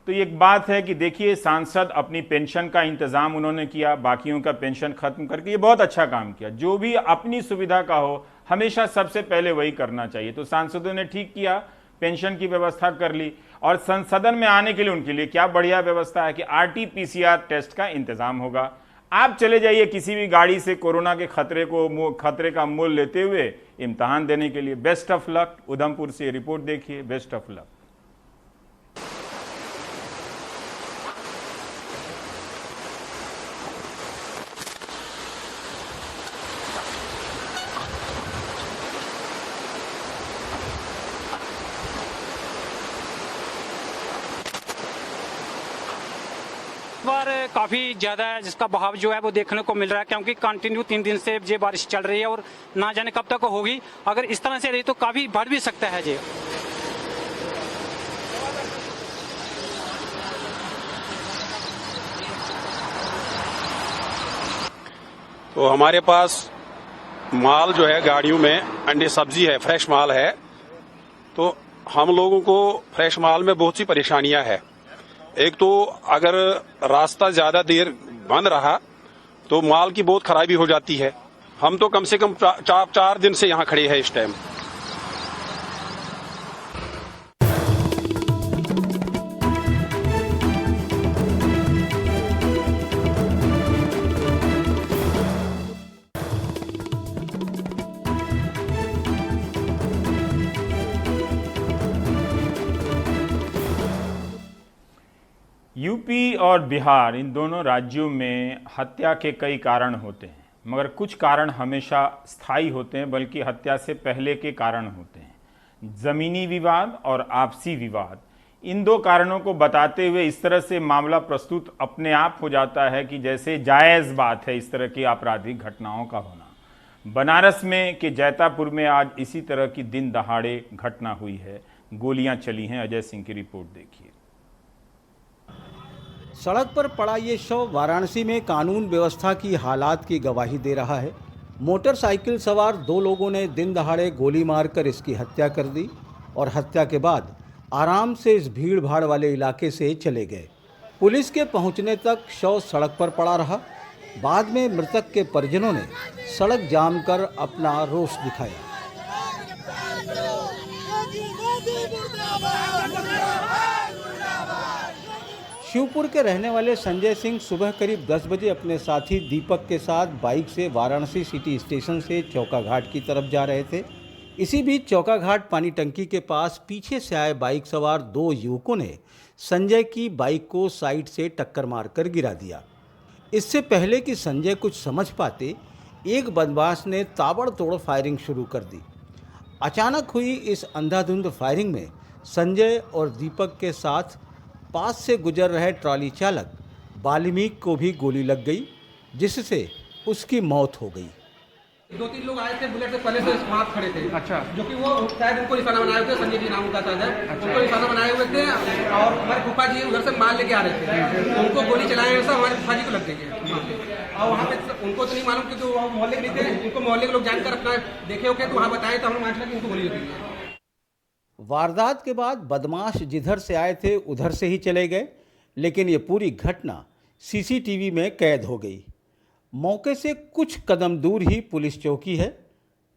तो एक बात है कि देखिए, सांसद अपनी पेंशन का इंतजाम उन्होंने किया, बाकियों का पेंशन खत्म करके, ये बहुत अच्छा काम किया। जो भी अपनी सुविधा का हो हमेशा सबसे पहले वही करना चाहिए। तो सांसदों ने ठीक किया, पेंशन की व्यवस्था कर ली, और सदन में आने के लिए उनके लिए क्या बढ़िया व्यवस्था है कि RT-PCR टेस्ट का इंतजाम होगा। आप चले जाइए किसी भी गाड़ी से कोरोना के खतरे का मोल लेते हुए इम्तहान देने के लिए। Best of luck. उधमपुर से रिपोर्ट देखिए। Best of luck.
काफ़ी ज़्यादा है, जिसका बहाव जो है वो देखने को मिल रहा है, क्योंकि कंटिन्यू 3 दिन से ये बारिश चल रही है और ना जाने कब तक होगी। अगर इस तरह से रही तो काफ़ी बढ़ भी सकता है जी।
तो हमारे पास माल जो है गाड़ियों में, अंडे सब्जी है, फ्रेश माल है। तो हम लोगों को फ्रेश माल में बहुत सी परेशानियां है। एक तो अगर रास्ता ज्यादा देर बंद रहा तो माल की बहुत खराबी हो जाती है। हम तो कम से कम 4 दिन से यहाँ खड़े हैं इस टाइम।
यूपी और बिहार, इन दोनों राज्यों में हत्या के कई कारण होते हैं, मगर कुछ कारण हमेशा स्थायी होते हैं, बल्कि हत्या से पहले के कारण होते हैं। ज़मीनी विवाद और आपसी विवाद, इन दो कारणों को बताते हुए इस तरह से मामला प्रस्तुत अपने आप हो जाता है कि जैसे जायज़ बात है इस तरह की आपराधिक घटनाओं का होना। बनारस में के जैतापुर में आज इसी तरह की दिन दहाड़े घटना हुई है, गोलियां चली हैं। अजय सिंह की रिपोर्ट देखिए।
सड़क पर पड़ा ये शव वाराणसी में कानून व्यवस्था की हालात की गवाही दे रहा है। मोटरसाइकिल सवार 2 लोगों ने दिन दहाड़े गोली मारकर इसकी हत्या कर दी और हत्या के बाद आराम से इस भीड़ भाड़ वाले इलाके से चले गए। पुलिस के पहुंचने तक शव सड़क पर पड़ा रहा। बाद में मृतक के परिजनों ने सड़क जाम कर अपना रोष दिखाया। शिवपुर के रहने वाले संजय सिंह सुबह करीब 10 बजे अपने साथी दीपक के साथ बाइक से वाराणसी सिटी स्टेशन से चौका घाट की तरफ जा रहे थे। इसी बीच चौका घाट पानी टंकी के पास पीछे से आए बाइक सवार 2 युवकों ने संजय की बाइक को साइड से टक्कर मारकर गिरा दिया। इससे पहले कि संजय कुछ समझ पाते, एक बदमाश ने ताबड़तोड़ फायरिंग शुरू कर दी। अचानक हुई इस अंधाधुंध फायरिंग में संजय और दीपक के साथ पास से गुजर रहे ट्रॉली चालक वाल्मीकि को भी गोली लग गई, जिससे उसकी मौत हो गई।
2-3 लोग आए थे बुलेट से पहले से वहाँ खड़े थे। अच्छा। जो कि वो शायद उनको निशाना बनाए हुए थे, संजय जी नाम उनका था। अच्छा। उनको निशाना बनाए हुए थे और हमारे फूफा जी उधर से माल लेके आ रहे थे, उनको गोली चलाए हुए हमारे फूफा जी को लग गई है। और वहाँ पे उनको तो नहीं मालूम कि जो मोहल्ले के नहीं थे, उनको मोहल्ले के लोग जानकर अपना देखे होके तो वहाँ बताए, तो हमने माना कि उनको गोली लगी है।
वारदात के बाद बदमाश जिधर से आए थे उधर से ही चले गए, लेकिन ये पूरी घटना सीसीटीवी में कैद हो गई। मौके से कुछ कदम दूर ही पुलिस चौकी है।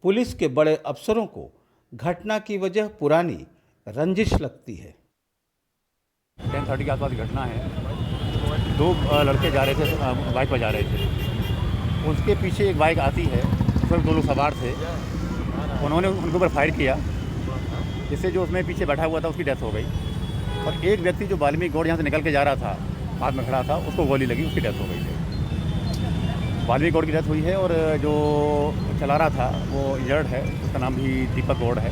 पुलिस के बड़े अफसरों को घटना की वजह पुरानी रंजिश लगती है।
10:30 के आसपास घटना है। 2 लड़के जा रहे थे, बाइक पर जा रहे थे। उसके पीछे एक बाइक आती है, उसमें 2 लोग सवार थे। उन्होंने उनके ऊपर फायर किया, जिससे जो उसमें पीछे बैठा हुआ था उसकी डेथ हो गई। और एक व्यक्ति जो वाल्मीकि गौड़ यहाँ से निकल के जा रहा था, हाथ में खड़ा था, उसको गोली लगी, उसकी डेथ हो गई है। वाल्मीकि गौड़ की डेथ हुई है और जो चला रहा था वो इंजर्ड है, उसका नाम भी दीपक गौड़ है।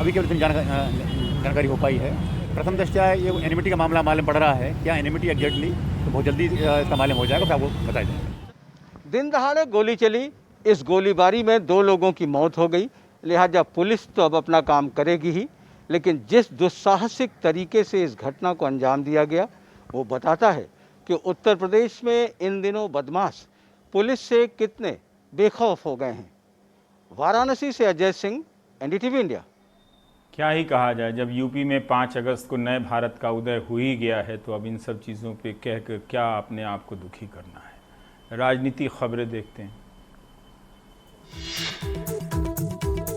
अभी केवल जानकारी हो पाई है। प्रथम दृष्टया ये एनिमिटी का मामला मालूम पड़ रहा है। क्या एनिमिटी एग्जैक्टली, तो बहुत जल्दी इसका मालूम हो जाएगा, फिर आपको बताया जाएगा।
दिन दहाड़े गोली चली, इस गोलीबारी में 2 लोगों की मौत हो गई। लिहाजा पुलिस तो अब अपना काम करेगी ही, लेकिन जिस दुस्साहसिक तरीके से इस घटना को अंजाम दिया गया वो बताता है कि उत्तर प्रदेश में इन दिनों बदमाश पुलिस से कितने बेखौफ हो गए हैं। वाराणसी से अजय सिंह, एनडीटीवी इंडिया।
क्या ही कहा जाए, जब यूपी में 5 अगस्त को नए भारत का उदय हो ही गया है तो अब इन सब चीज़ों पे कहकर क्या अपने आप को दुखी करना है। राजनीतिक खबरें देखते हैं।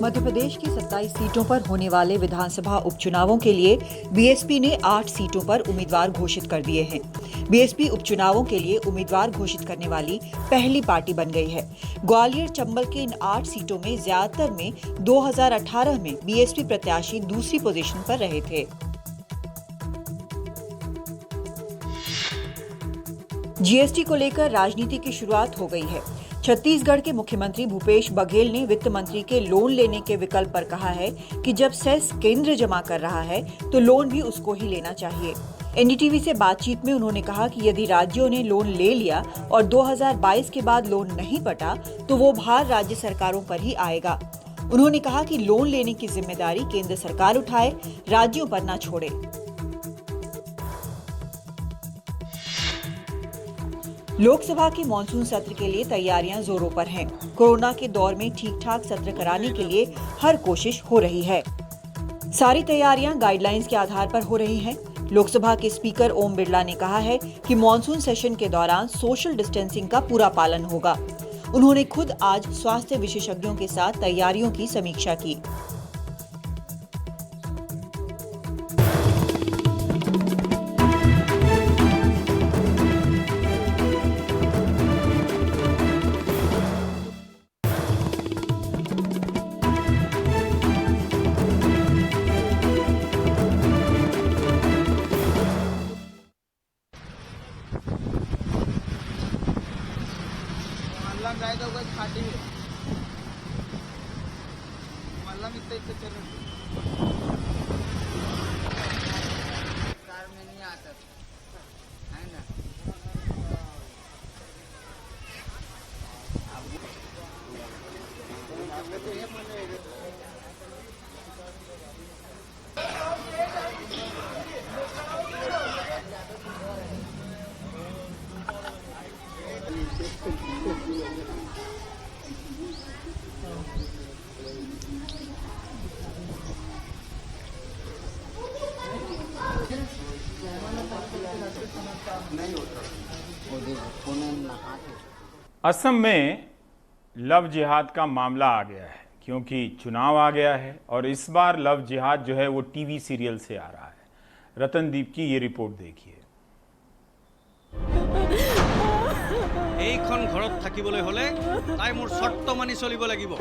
मध्य प्रदेश की 27 सीटों पर होने वाले विधानसभा उपचुनावों के लिए बीएसपी ने 8 सीटों पर उम्मीदवार घोषित कर दिए हैं। बीएसपी उपचुनावों के लिए उम्मीदवार घोषित करने वाली पहली पार्टी बन गई है। ग्वालियर चंबल के इन 8 सीटों में ज्यादातर में 2018 में बीएसपी प्रत्याशी दूसरी पोजीशन पर रहे थे। जीएसटी को लेकर राजनीति की शुरुआत हो गई है। छत्तीसगढ़ के मुख्यमंत्री भूपेश बघेल ने वित्त मंत्री के लोन लेने के विकल्प पर कहा है कि जब सेस केंद्र जमा कर रहा है तो लोन भी उसको ही लेना चाहिए। एनडीटीवी से बातचीत में उन्होंने कहा कि यदि राज्यों ने लोन ले लिया और 2022 के बाद लोन नहीं पटा तो वो भार राज्य सरकारों पर ही आएगा। उन्होंने कहा कि लोन लेने की जिम्मेदारी केंद्र सरकार उठाए, राज्यों पर न छोड़े। लोकसभा के मॉनसून सत्र के लिए तैयारियां जोरों पर हैं। कोरोना के दौर में ठीक-ठाक सत्र कराने के लिए हर कोशिश हो रही है। सारी तैयारियां गाइडलाइंस के आधार पर हो रही हैं। लोकसभा के स्पीकर ओम बिरला ने कहा है कि मॉनसून सेशन के दौरान सोशल डिस्टेंसिंग का पूरा पालन होगा। उन्होंने खुद आज स्वास्थ्य विशेषज्ञों के साथ तैयारियों की समीक्षा की।
असम में लव जिहाद का मामला आ गया है क्योंकि चुनाव आ गया है और इस बार लव जिहाद जो है वो टीवी सीरियल से आ रहा है। रतनदीप की ये रिपोर्ट देखिए।
এইখন ঘৰত থাকিবলৈ হলে তাই মোৰ শৰ্ত মানি চলিব লাগিব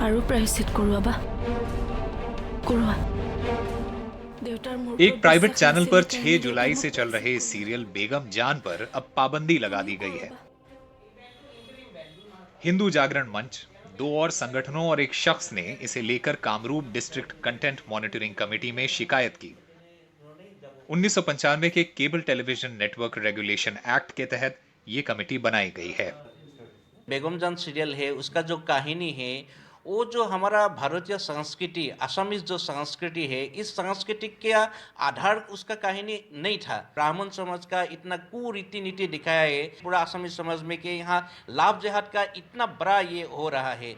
আৰু প্ৰায়শ্চিত কৰোৱা কৰোৱা।
एक प्राइवेट चैनल पर 6 जुलाई से चल रहे सीरियल बेगम जान पर अब पाबंदी लगा दी गई है। हिंदू जागरण मंच, 2 और संगठनों और एक शख्स ने इसे लेकर Kamrup district content monitoring committee में शिकायत की। 1995 के cable television network regulation act के तहत ये कमेटी बनाई गई है।
बेगम जान सीरियल है, उसका जो कहानी है वो जो हमारा भारतीय संस्कृति, असमीज जो संस्कृति है, इस संस्कृति के आधार उसका कहानी नहीं था। ब्राह्मण समाज का इतना कुरीति नीति दिखाया है पूरा असमीज समाज में कि यहाँ लाभ जिहाद का इतना बड़ा ये हो रहा है,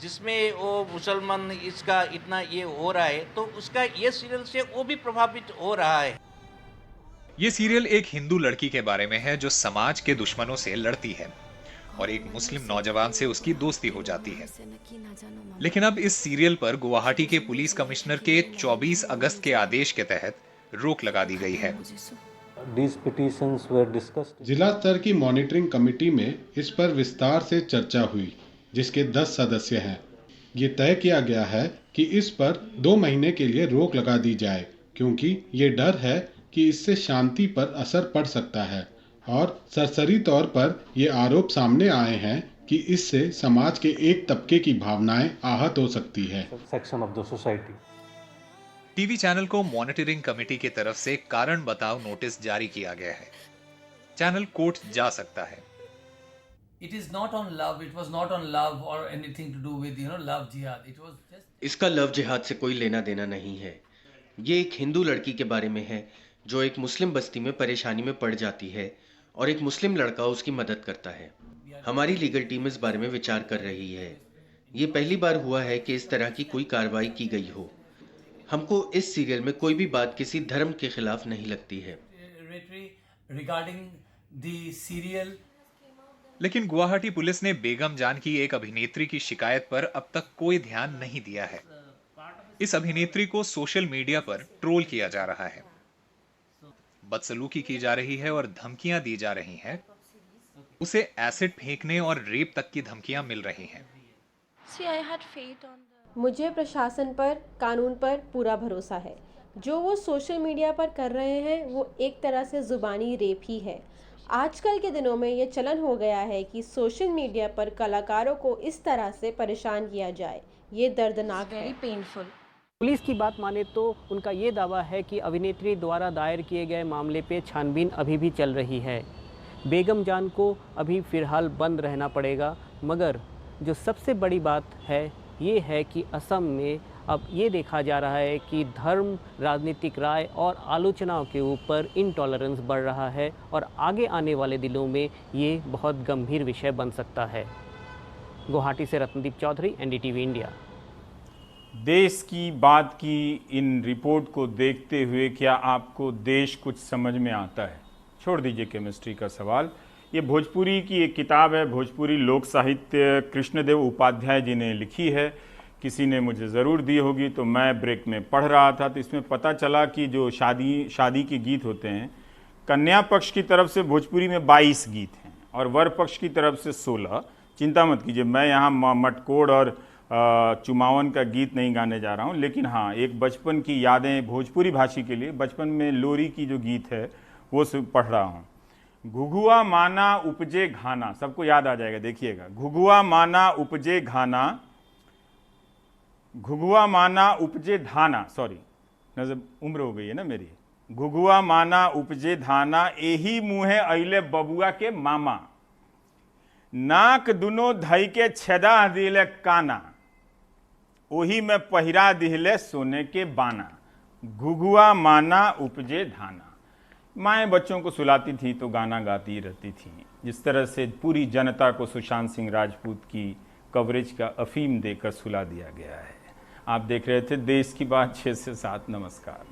जिसमें वो मुसलमान इसका इतना ये हो रहा है, तो उसका ये सीरियल से वो भी प्रभावित हो रहा है।
ये सीरियल एक हिंदू लड़की के बारे में है जो समाज के दुश्मनों से लड़ती है और एक मुस्लिम नौजवान से उसकी दोस्ती हो जाती है। लेकिन अब इस सीरियल पर गुवाहाटी के पुलिस कमिश्नर के 24 अगस्त के आदेश के तहत रोक लगा दी गई है।
जिला स्तर की मॉनिटरिंग कमेटी में इस पर विस्तार से चर्चा हुई, जिसके 10 सदस्य हैं। ये तय किया गया है कि इस पर 2 महीने के लिए रोक लगा दी जाए क्योंकि ये डर है कि इससे शांति पर असर पड़ सकता है और सरसरी तौर पर ये आरोप सामने आए हैं कि इससे समाज के एक तबके की भावनाएं आहत हो सकती है।
Section of the society.
TV channel को मॉनिटरिंग कमेटी की तरफ से कारण बताओ नोटिस जारी किया गया है। चैनल कोर्ट जा सकता है।
It is not on love. It was not on love or anything to do with love jihad. It was just
इसका लव जिहाद से कोई लेना देना नहीं है। ये एक हिंदू लड़की के बारे में है जो एक मुस्लिम बस्ती में परेशानी में पड़ जाती है और एक मुस्लिम लड़का उसकी मदद करता है। हमारी लीगल टीम इस बारे में विचार कर रही है। ये पहली बार हुआ है कि इस तरह की कोई कार्रवाई की गई हो। हमको इस सीरियल में कोई भी बात किसी धर्म के खिलाफ नहीं लगती है।
regarding the serial
लेकिन गुवाहाटी पुलिस ने बेगम जान की एक अभिनेत्री की शिकायत पर अब तक कोई ध्यान नहीं दिया है। इस अभिनेत्री को सोशल मीडिया पर ट्रोल किया जा रहा है, बदसलूकी की जा रही है और धमकियां दी जा रही हैं। उसे एसिड फेंकने और रेप तक की धमकियां मिल रही हैं।
मुझे प्रशासन पर, कानून पर पूरा भरोसा है। जो वो सोशल मीडिया पर कर रहे हैं वो एक तरह से जुबानी रेप ही है। आजकल के दिनों में ये चलन हो गया है कि सोशल मीडिया पर कलाकारों को इस तरह से परेशान किया जाए। ये दर्दनाक है।
पुलिस की बात माने तो उनका ये दावा है कि अभिनेत्री द्वारा दायर किए गए मामले पे छानबीन अभी भी चल रही है। बेगम जान को अभी फ़िलहाल बंद रहना पड़ेगा, मगर जो सबसे बड़ी बात है ये है कि असम में अब ये देखा जा रहा है कि धर्म, राजनीतिक राय और आलोचनाओं के ऊपर इंटॉलरेंस बढ़ रहा है और आगे आने वाले दिनों में ये बहुत गंभीर विषय बन सकता है। गुवाहाटी से रत्नदीप चौधरी, एनडीटीवी इंडिया।
देश की बात की इन रिपोर्ट को देखते हुए क्या आपको देश कुछ समझ में आता है? छोड़ दीजिए केमिस्ट्री का सवाल। ये भोजपुरी की एक किताब है, भोजपुरी लोक साहित्य कृष्णदेव उपाध्याय जी ने लिखी है। किसी ने मुझे ज़रूर दी होगी, तो मैं ब्रेक में पढ़ रहा था तो इसमें पता चला कि जो शादी के गीत होते हैं, कन्या पक्ष की तरफ से भोजपुरी में 22 गीत हैं और वर पक्ष की तरफ से 16। चिंता मत कीजिए, मैं यहाँ मटकोड़ और चुमावन का गीत नहीं गाने जा रहा हूँ, लेकिन हाँ, एक बचपन की यादें भोजपुरी भाषी के लिए, बचपन में लोरी की जो गीत है वो पढ़ रहा हूँ। घुघुआ माना उपजे घाना, सबको याद आ जाएगा, देखिएगा। घुघुआ माना उपजे घाना, घुघुआ माना उपजे धाना, सॉरी नजर उम्र हो गई है ना मेरी। घुघुआ माना उपजे धाना, एही मुँहे अइले बबुआ के मामा, नाक दुनो धई के छेदा दिले काना, ओही में पहिरा दिहले सोने के बाना। घुघुआ माना उपजे धाना। माएँ बच्चों को सुलाती थी तो गाना गाती रहती थी। जिस तरह से पूरी जनता को सुशांत सिंह राजपूत की कवरेज का अफीम देकर सुला दिया गया है। आप देख रहे थे देश की बात 6 से 7। नमस्कार।